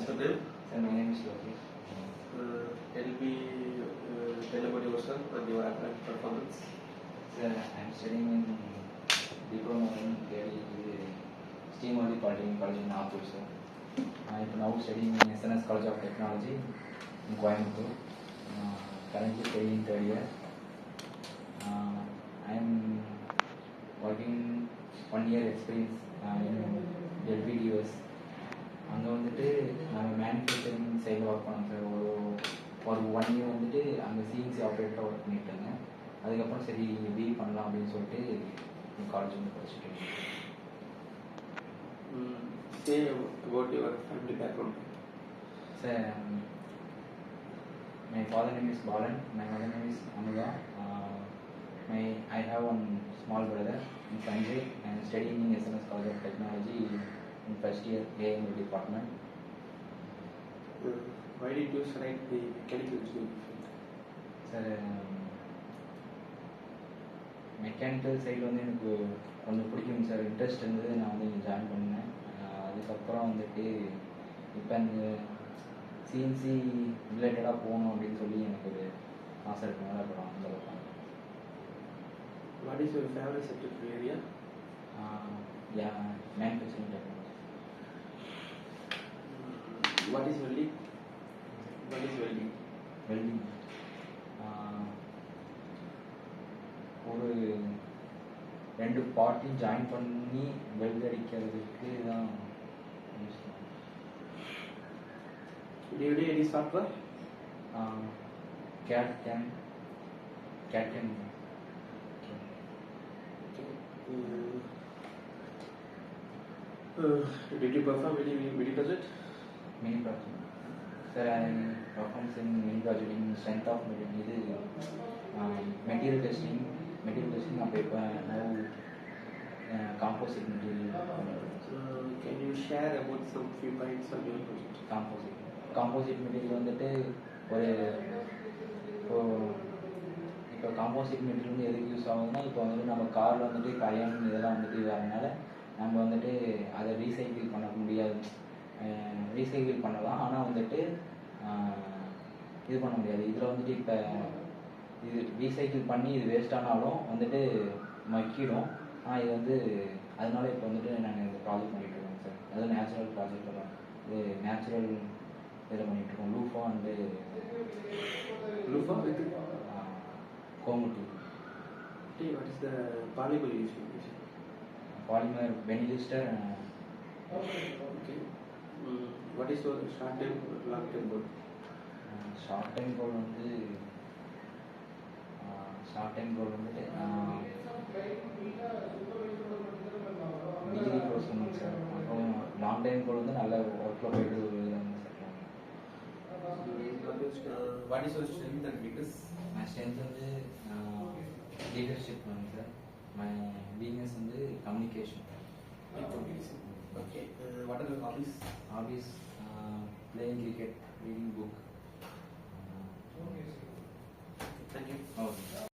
What's your name? Sir, my name is Loki. Tell about yourself and your academic performance. Sir, I am studying in diploma in Steam Only Polytechnic College in Nagpur, sir. I am now studying in SNS College of Technology in Coimbatore. Currently studying in third year. I am working 1 year experience in LPDUS. அங்கே வந்துட்டு நாங்கள் manufacturing சைடில் work பண்ணோம் sir. ஒரு 1 year வந்துட்டு அங்கே CNC ஆப்ரேட்டராக work பண்ணிட்டாங்க. அதுக்கப்புறம் சரி பிஇ பண்ணலாம் அப்படின்னு சொல்லிட்டு காலேஜ் வந்து படிச்சுட்டு இருக்கேன். Say about your family background. Sir, my father name is Balan, my mother name is Anuga. I have one small brother in Sanjay and studying in SNS College of Technology in first year AML department. Why did you select the mechanical engineering field? Sir, mechanical சைடில் வந்து எனக்கு கொஞ்சம் பிடிக்கும் sir. Interest இருந்தது, நான் வந்து இங்கே join பண்ணேன். அதுக்கப்புறம் வந்துட்டு இப்போ இந்த சிஎன்சி ரிலேட்டடாக போகணும் அப்படின்னு சொல்லி எனக்கு ஒரு ஆசை இருக்கனால அப்புறம் அந்த அளவுக்கு. What is your favorite subject area? Manufacturing technology. What is welding? What is welding? Welding ஒரு 2 பார்ட்டையும் ஜாயின் பண்ணி வெல்ட் அடிக்கிறதுக்கு தான் யூஸ் பண்ணுவோம். Do you do any software? CAD/CAM. Did you perform any video project? Mini project. Sir, I performed in mini project in strength of material. Material testing நான் இப்போ composite material. Can you share about some few points on your project? Composite material வந்துட்டு இப்போ composite material வந்து எதுக்கு use ஆகுதுன்னா, இப்போ வந்துட்டு நம்ம காரில் வந்துட்டு கயன் இதெல்லாம் வந்துட்டு வரனால நம்ம வந்துட்டு அதை ரீசைக்கிள் பண்ண முடியாது. ரீசைக்கிள் பண்ணலாம், ஆனால் வந்துட்டு இது பண்ண முடியாது. இதில் வந்துட்டு இப்போ இது ரீசைக்கிள் பண்ணி இது வேஸ்ட் ஆனாலும் வந்துட்டு மக்கிடும். ஆனால் இது வந்து அதனால இப்போ வந்துட்டு நாங்கள் இந்த ப்ராஜெக்ட் பண்ணிகிட்ருக்கோம் சார். அது நேச்சுரல் ப்ராஜெக்ட் தான். இது நேச்சுரல் இதில் பண்ணிகிட்ருக்கோம். லூஃபா அண்டு கோமுட்டி. What is the polymer used? Polymer Benilister. Okay. What is your short term long term goal? Short term goal வந்துட்டு டிகிரி கோர்ஸ் பண்ணுங்க சார். அப்புறம் லாங் டைம் கோல் வந்து நல்ல ஒர்க்கில் போயிட்டு What is your strength and weakness? My strength வந்து leadership பண்ணுங்க sir. My weakness வந்து communication. Okay. What are your hobbies? Hobbies, playing cricket, reading book. Thank you. Okay.